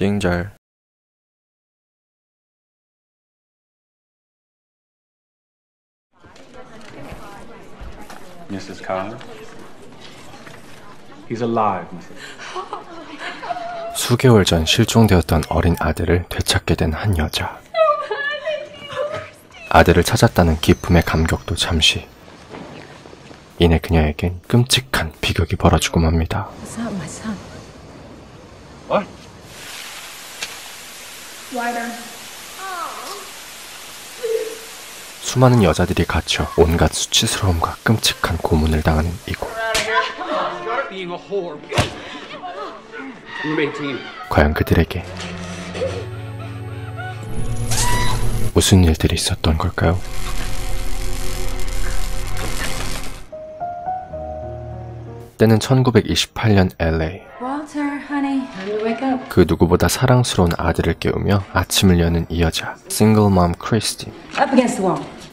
띵잘. Mrs. Collins? He's alive, Mrs. 수개월 전 실종되었던 어린 아들을 되찾게 된 한 여자. 아들을 찾았다는 기쁨의 감격도 잠시. 이내 그녀에겐 끔찍한 비극이 벌어지고 맙니다. What? 수많은 여자들이 갇혀 온갖 수치스러움과 끔찍한 고문을 당하는 이곳. 과연 그들에게 무슨 일들이 있었던 걸까요? 때는 1928년 LA. 그 누구보다 사랑스러운 아들을 깨우며 아침을 여는 이 여자, 싱글맘 크리스틴.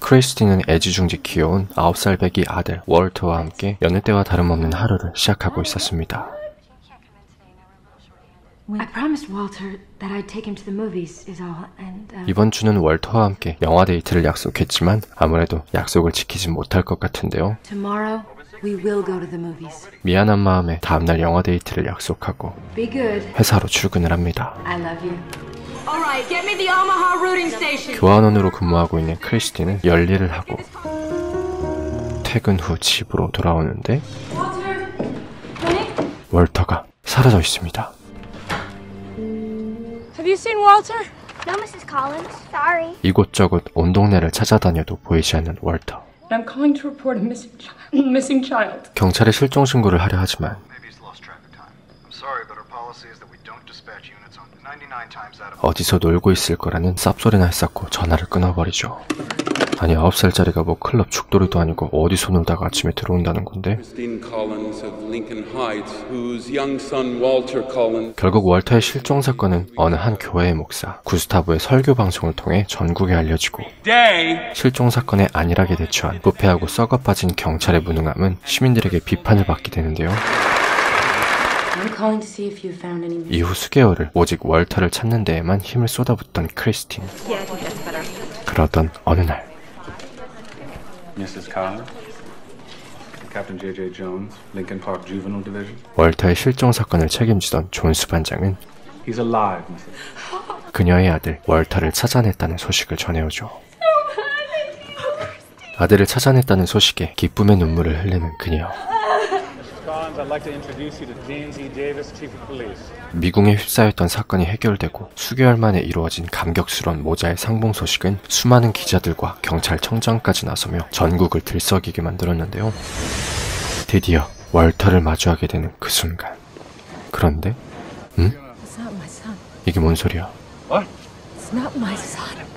크리스틴은 애지중지 키워온 9살 배기 아들 월터와 함께 여느 때와 다름없는 하루를 시작하고 있었습니다. 이번 주는 월터와 함께 영화 데이트를 약속했지만 아무래도 약속을 지키지 못할 것 같은데요. 미안한 마음에 다음날 영화 데이트를 약속하고 회사로 출근을 합니다. 교환원으로 근무하고 있는 크리스틴은 열일을 하고 퇴근 후 집으로 돌아오는데 월터가 사라져 있습니다. Have you seen Walter? No, Mrs. Collins. Sorry. 이곳저곳 온 동네를 찾아다녀도 보이지 않는 월터. I'm calling to report a missing child. 경찰에 실종 신고를 하려 하지만 어디서 놀고 있을 거라는 쌉소리나 했었고 전화를 끊어버리죠. 아니 9살짜리가 뭐 클럽 죽돌이도 아니고 어디서 놀다가 아침에 들어온다는 건데. 결국 월터의 실종 사건은 어느 한 교회의 목사 구스타브의 설교 방송을 통해 전국에 알려지고 실종 사건에 안일하게 대처한 부패하고 썩어빠진 경찰의 무능함은 시민들에게 비판을 받게 되는데요. 이후 수개월을 오직 월터를 찾는 데에만 힘을 쏟아붓던 크리스틴. 그러던 어느 날 Mrs. Collins? Captain J.J. Jones, Lincoln Park Juvenile Division? 월터의 실종 사건을 책임지던 존스 반장은 He's alive, Mrs. 그녀의 아들 월터를 찾아냈다는 소식을 전해오죠. 아들을 찾아냈다는 소식에 기쁨의 눈물을 흘리는 그녀. 미궁에 휩싸였던 사건이 해결되고 수개월 만에 이루어진 감격스러운 모자의 상봉 소식은 수많은 기자들과 경찰청장까지 나서며 전국을 들썩이게 만들었는데요. 드디어 월터를 마주하게 되는 그 순간. 그런데 이게 뭔 소리야?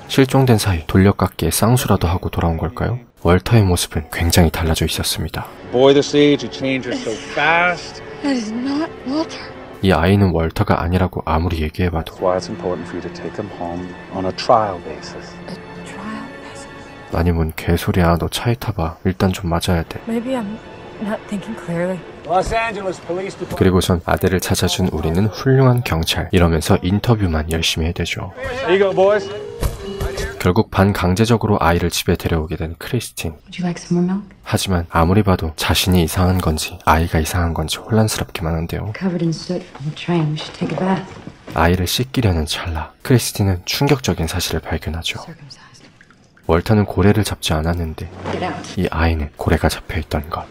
실종된 사이 돌려깎기에 쌍수라도 하고 돌아온 걸까요? 월터의 모습은 굉장히 달라져 있었습니다. 이 아이는 월터가 아니라고 아무리 얘기해봐도 아니 뭔 개소리야. 너 차에 타봐. 일단 좀 맞아야 돼. 그리고선 아들을 찾아준 우리는 훌륭한 경찰 이러면서 인터뷰만 열심히 해대죠. 결국 반강제적으로 아이를 집에 데려오게 된 크리스틴. 하지만 아무리 봐도 자신이 이상한 건지 아이가 이상한 건지 혼란스럽기만 한데요. 아이를 씻기려는 찰나 크리스틴은 충격적인 사실을 발견하죠. 월터는 고래를 잡지 않았는데 이 아이는 고래가 잡혀있던 것.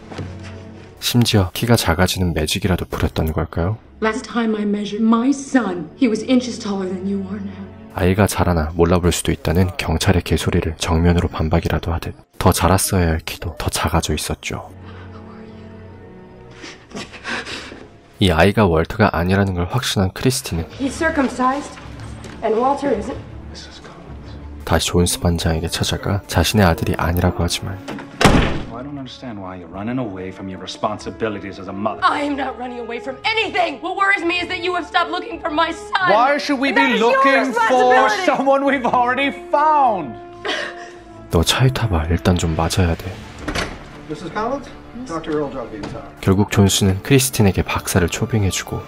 심지어 키가 작아지는 매직이라도 부렸던 걸까요? 아이가 자라나 몰라볼 수도 있다는 경찰의 개소리를 정면으로 반박이라도 하듯 더 자랐어야 할 키도 더 작아져 있었죠. 이 아이가 월터가 아니라는 걸 확신한 크리스틴은 다시 존스 반장에게 찾아가 자신의 아들이 아니라고 하지만 I don't understand why you're running away from your responsibilities as a mother. I am not running away from anything. What worries me is that you have stopped looking for my son. Why should we be looking for someone we've already found? 너 차에 타봐. 일단 좀 맞아야 돼. Mrs. Collins? Dr. Earl Drugby in town. 결국 존스는 크리스틴에게 박사를 초빙해주고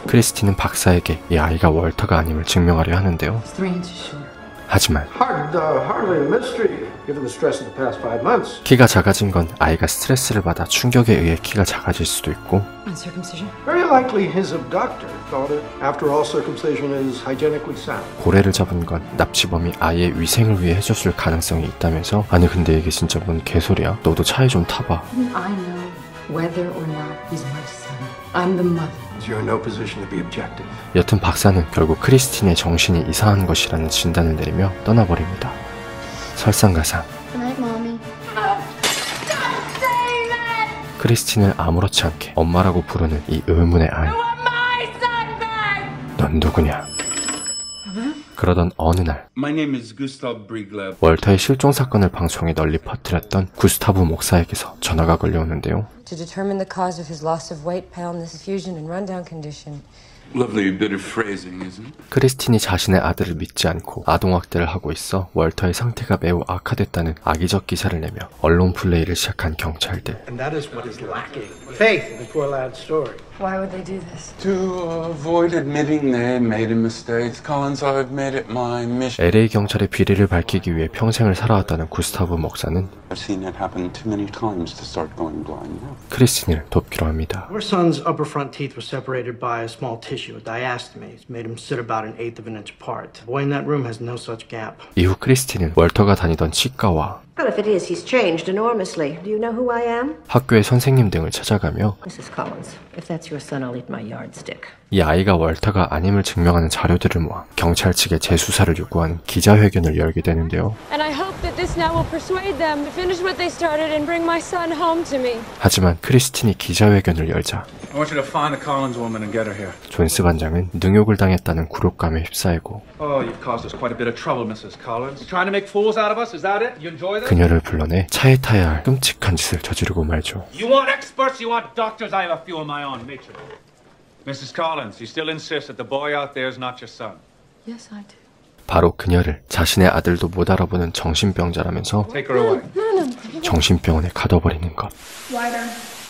크리스틴은 박사에게 이 아이가 월터가 아님을 증명하려 하는데요. It's 3 inches shorter. 하지만 Hardly a mystery, given the stress of the past 5 months. 키가 작아진 건 아이가 스트레스를 받아 충격에 의해 키가 작아질 수도 있고 Uncircumcision? Very likely his abductor thought it. After all, circumcision is hygienically sound. 고래를 잡은 건 납치범이 아이의 위생을 위해 해줬을 가능성이 있다면서. 아니 근데 이게 진짜 뭔 개소리야. 너도 차에 좀 타봐. I know whether or not he's my son. I'm the mother. You're in no position to be objective. 여튼 박사는 결국 크리스틴의 정신이 이상한 것이라는 진단을 내리며 떠나버립니다. 설상가상 Good night, Mommy. 크리스틴을 아무렇지 않게 엄마라고 부르는 이 의문의 아이. 넌 누구냐? 그러던 어느 날 My name is Gustav Briegler. 월터의 실종 사건을 방송에 널리 퍼뜨렸던 구스타브 목사에게서 전화가 걸려오는데요. To determine the cause of his loss of weight, paleness, effusion, and rundown condition. Lovely bit of phrasing, isn't it? 크리스틴이 자신의 아들을 믿지 않고 아동학대를 하고 있어 월터의 상태가 매우 악화됐다는 악의적 기사를 내며 언론 플레이를 시작한 경찰들. And that is what is lacking. Faith in the poor lad's story. Why would they do this? To avoid admitting they made a mistake, Collins, I've made it my mission. LA 경찰의 비리를 밝히기 위해 평생을 살아왔다는 구스타브 목사는 I've seen it happen too many times to start going blind now. 크리스틴을 돕기로 합니다. Our son's upper front teeth were separated by a small tissue, a diastema. It's made him sit about 1/8 of an inch apart. The boy in that room has no such gap. 이후 크리스틴은 월터가 다니던 치과와 Well, if it is, he's changed enormously. Do you know who I am? 학교의 선생님 등을 찾아가며 Mrs. Collins. If that's your son, I'll eat my yardstick. 이 아이가 월터가 아님을 증명하는 자료들을 모아 경찰 측에 재수사를 요구하는 기자회견을 열게 되는데요. And I hope that this now will persuade them to finish what they started and bring my son home to me. 하지만 크리스틴이 기자회견을 열자 I want you to find the Collins woman and get her here. 존스 반장은 능욕을 당했다는 굴욕감에 휩싸이고 Oh, you've caused us quite a bit of trouble, Mrs. Collins. Trying to make fools out of us? Is that it? You enjoy this? 그녀를 불러내 차에 타야 할 끔찍한 짓을 저지르고 말죠. You want experts? You want doctors? I have a few of my own. Nature. Mrs. Collins, you still insist that the boy out there is not your son? Yes, I do. 바로 그녀를 자신의 아들도 못 알아보는 정신병자라면서 Take her away. 정신병원에 가둬버리는 것.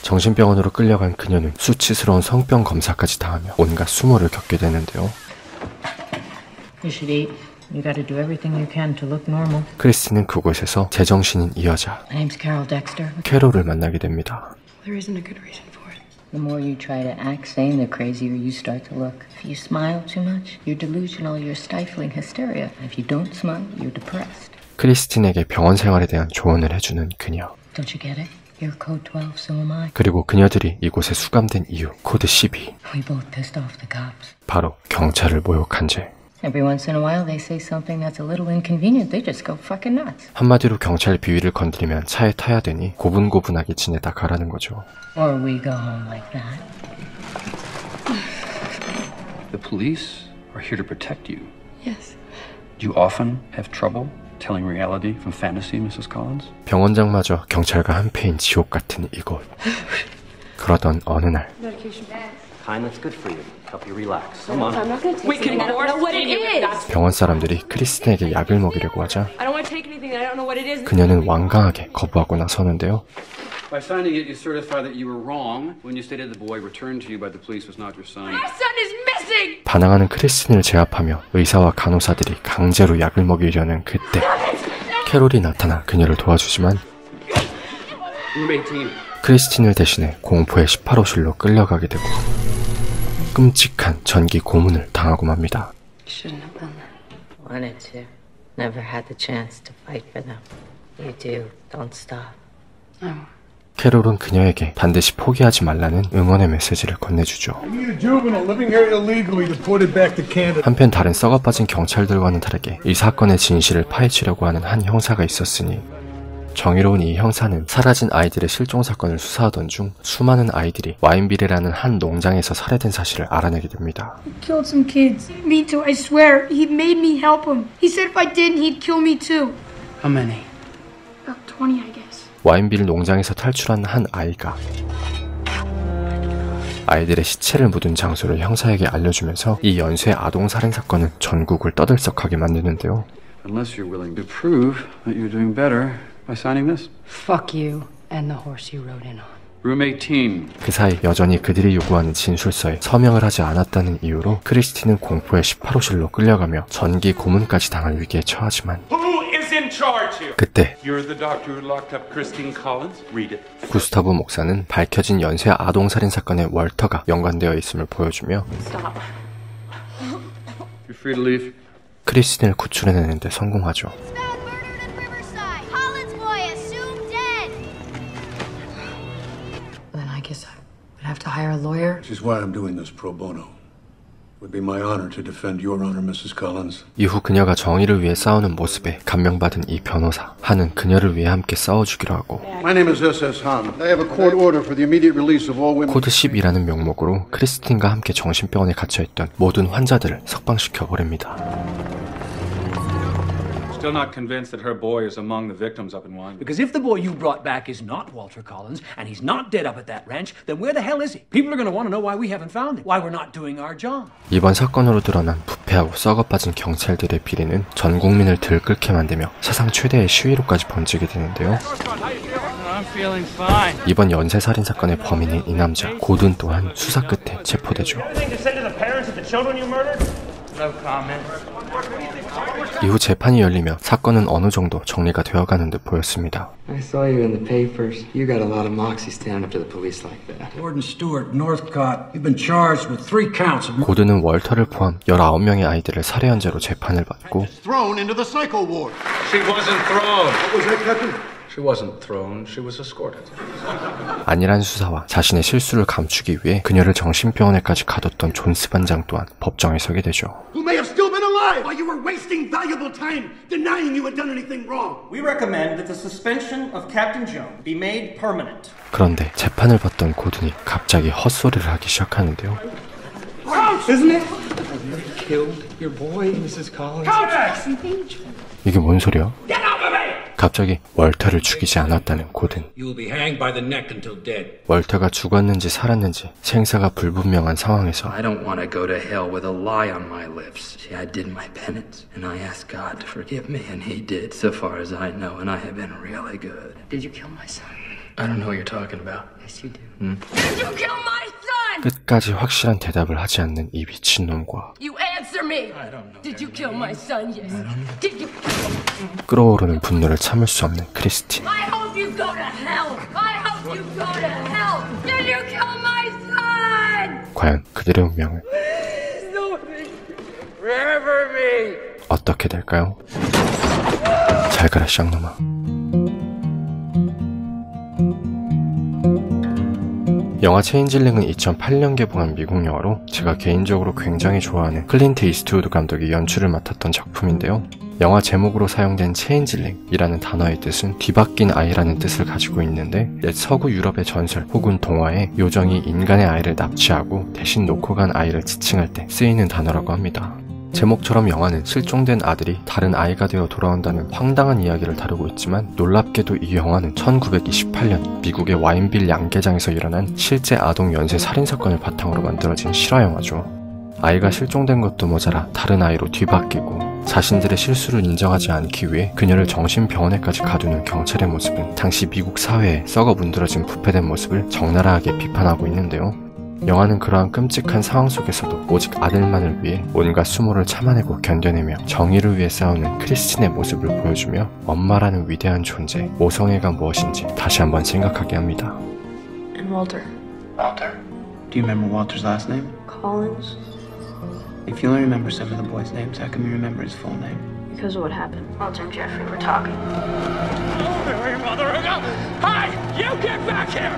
정신병원으로 끌려간 그녀는 수치스러운 성병 검사까지 당하며 온갖 수모를 겪게 되는데요. You should eat. You gotta do everything you can to look normal. 크리스틴은 그곳에서 제정신인 이 여자 My name's Carol Dexter. 캐롤을 만나게 됩니다. There isn't a good reason for it. The more you try to act sane, the crazier you start to look. If you smile too much, you're delusional, you're stifling hysteria. And if you don't smile, you're depressed. 크리스틴에게 병원 생활에 대한 조언을 해주는 그녀. Don't you get it? You're code 12, so am I. 그리고 그녀들이 이곳에 수감된 이유 코드 12. We both pissed off the cops. 바로 경찰을 모욕한 죄. Every once in a while they say something that's a little inconvenient. They just go fucking nuts. 한마디로 경찰 비위를 건드리면 차에 타야 되니 고분고분하게 지내다 가라는 거죠. Or we go home like that. The police are here to protect you. Yes. Do you often have trouble telling reality from fantasy, Mrs. Collins? 병원장마저 경찰과 한패인 지옥 같은 이곳. 그러던 어느 날 Kind that's good for you. Help you relax. Come on. I'm not going to take anything. I don't know what it is. 병원 사람들이 크리스틴에게 약을 먹이려고 하자 I don't want to take anything that I don't know what it is. 그녀는 완강하게 거부하고 나서는데요. By signing it, you certify that you were wrong when you stated the boy returned to you by the police was not your son. My son is missing. 반항하는 크리스틴을 제압하며 의사와 간호사들이 강제로 약을 먹이려는 그때 캐롤이 나타나 그녀를 도와주지만 Roommate team. 크리스틴을 대신해 공포의 18호실로 끌려가게 되고 끔찍한 전기 고문을 당하고 맙니다. Shouldn't have done that. Wanted to. Never had the chance to fight for them. You do. Don't stop. No. 캐롤은 그녀에게 반드시 포기하지 말라는 응원의 메시지를 건네주죠. 한편 다른 썩어빠진 경찰들과는 다르게 이 사건의 진실을 파헤치려고 하는 한 형사가 있었으니 정의로운 이 형사는 사라진 아이들의 실종 사건을 수사하던 중 수많은 아이들이 와인빌이라는 한 농장에서 살해된 사실을 알아내게 됩니다. He killed some kids. Me too, I swear. He made me help him. He said if I didn't, he'd kill me too. How many? About 20, I guess. 와인빌 농장에서 탈출한 한 아이가 아이들의 시체를 묻은 장소를 형사에게 알려주면서 이 연쇄 아동 살인 사건은 전국을 떠들썩하게 만드는데요. Unless you're willing to prove that you're doing better by signing this. Fuck you and the horse you rode in on. Room 18. 그 사이 여전히 그들이 요구하는 진술서에 서명을 하지 않았다는 이유로 크리스티는 공포의 18호실로 끌려가며 전기 고문까지 당할 위기에 처하지만 Who is in charge here? 그때 You're the doctor who locked up Christine Collins? Read it. 구스타브 목사는 밝혀진 연쇄 아동살인 사건에 월터가 연관되어 있음을 보여주며 Stop. You're free to leave. 크리스틴을 구출해내는 데 성공하죠. Then I guess I would have to hire a lawyer. Which is why I'm doing this pro bono. It would be my honor to defend your honor, Mrs. Collins. 이후 그녀가 정의를 위해 싸우는 모습에 감명받은 이 변호사 한은 그녀를 위해 함께 싸워주기로 하고 My name is S.S. Han. I have a court order for the immediate release of all women. 코드 10이라는 명목으로 크리스틴과 함께 정신병원에 갇혀있던 모든 환자들을 석방시켜 버립니다. Still not convinced that her boy is among the victims up in Wyoming. Because if the boy you brought back is not Walter Collins, and he's not dead up at that ranch, then where the hell is he? People are going to want to know why we haven't found him, why we're not doing our job. 이번 사건으로 드러난 부패하고 썩어빠진 경찰들의 비리는 전 국민을 들끓게 만들며 사상 최대의 시위로까지 번지게 되는데요. 이번 연쇄살인 사건의 범인인 이 남자 고든 또한 수사 끝에 체포되죠. 이후 재판이 열리며 사건은 어느 정도 정리가 되어가는 듯 보였습니다. I saw you in the papers. You got a lot of moxie standing up to the police like that. Gordon Stewart, Northcott, you've been charged with 3 counts of... 고든은 월터를 포함 19명의 아이들을 살해연재로 재판을 받고 Thrown into the psycho ward. She wasn't thrown. What was that, Captain? She wasn't thrown. She was escorted. 안일한 수사와 자신의 실수를 감추기 위해 그녀를 정신병원에까지 가뒀던 존스 반장 또한 법정에 서게 되죠. Who may have still been alive while you were wasting valuable time denying you had done anything wrong. We recommend that the suspension of Captain Jones be made permanent. 그런데 재판을 받던 고든이 갑자기 헛소리를 하기 시작하는데요. Isn't it? You killed your boy, Mrs. Collins. 이게 뭔 소리야? 갑자기 월터를 죽이지 않았다는 고든. You'll be hanged by the neck until dead. 월터가 죽었는지 살았는지 생사가 불분명한 상황에서 I don't want to go to hell with a lie on my lips. See, I did my penance, and I asked God to forgive me, and He did, so far as I know, and I have been really good. Did you kill my son? I don't know what you're talking about. Yes, you do. Did you kill my son? 끝까지 확실한 대답을 하지 않는 이 미친놈과 You answer me. Did you kill my son? Yes. Did you? 끓어오르는 분노를 참을 수 없는 크리스틴. I hope you go to hell. I hope you go to hell. Did you kill my son? 과연 그들의 운명은 어떻게 될까요? 잘 가라 쌍놈아. 영화 체인질링은 2008년 개봉한 미국 영화로 제가 개인적으로 굉장히 좋아하는 클린트 이스트우드 감독이 연출을 맡았던 작품인데요. 영화 제목으로 사용된 체인질링이라는 단어의 뜻은 뒤바뀐 아이라는 뜻을 가지고 있는데 옛 서구 유럽의 전설 혹은 동화에 요정이 인간의 아이를 납치하고 대신 놓고 간 아이를 지칭할 때 쓰이는 단어라고 합니다. 제목처럼 영화는 실종된 아들이 다른 아이가 되어 돌아온다는 황당한 이야기를 다루고 있지만 놀랍게도 이 영화는 1928년 미국의 와인빌 양계장에서 일어난 실제 아동 연쇄 살인사건을 바탕으로 만들어진 실화영화죠. 아이가 실종된 것도 모자라 다른 아이로 뒤바뀌고 자신들의 실수를 인정하지 않기 위해 그녀를 정신병원에까지 가두는 경찰의 모습은 당시 미국 사회에 썩어 문드러진 부패된 모습을 적나라하게 비판하고 있는데요. 영화는 그러한 끔찍한 상황 속에서도 오직 아들만을 위해 온갖 수모를 참아내고 견뎌내며 정의를 위해 싸우는 크리스틴의 모습을 보여주며 엄마라는 위대한 존재, 모성애가 무엇인지 다시 한번 생각하게 합니다. And Walter. Walter. Do you remember Walter's last name? Collins. If you only remember some of the boys' names, how come you remember his full name? Because of what happened. Walter and Jeffrey were talking. Hi! You get back here!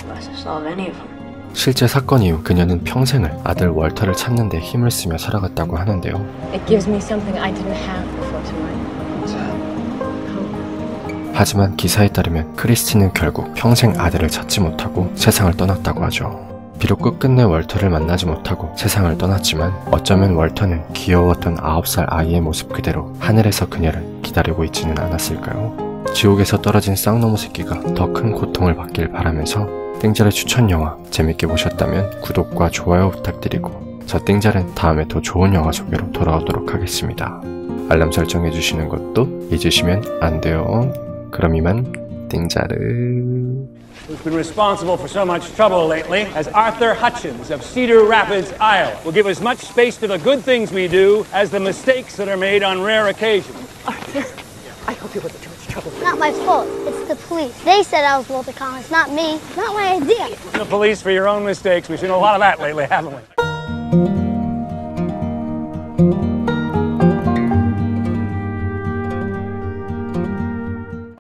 Must have solved any of them. 실제 사건 이후 그녀는 평생을 아들 월터를 찾는 데 힘을 쓰며 살아갔다고 하는데요. It gives me something I didn't have before tonight. What's that? 하지만 기사에 따르면 크리스틴은 결국 평생 아들을 찾지 못하고 세상을 떠났다고 하죠. 비록 끝끝내 월터를 만나지 못하고 세상을 떠났지만 어쩌면 월터는 귀여웠던 9살 아이의 모습 그대로 하늘에서 그녀를 기다리고 있지는 않았을까요? 지옥에서 떨어진 쌍놈의 새끼가 더 큰 고통을 받길 바라면서 땡잘의 추천 영화 재밌게 보셨다면 구독과 좋아요 부탁드리고 저 땡잘은 다음에 더 좋은 영화 소개로 돌아오도록 하겠습니다. 알람 설정해주시는 것도 잊으시면 안 돼요. 그럼 이만 땡자르. who's been responsible for so much trouble lately, as Arthur Hutchins of Cedar Rapids, Iowa. We'll give as much space to the good things we do as the mistakes that are made on rare occasions. Arthur, I hope you wasn't too much trouble. Not my fault. It's the police. They said I was Walter Collins, not me. Not my idea. The police for your own mistakes. We've seen a lot of that lately, haven't we?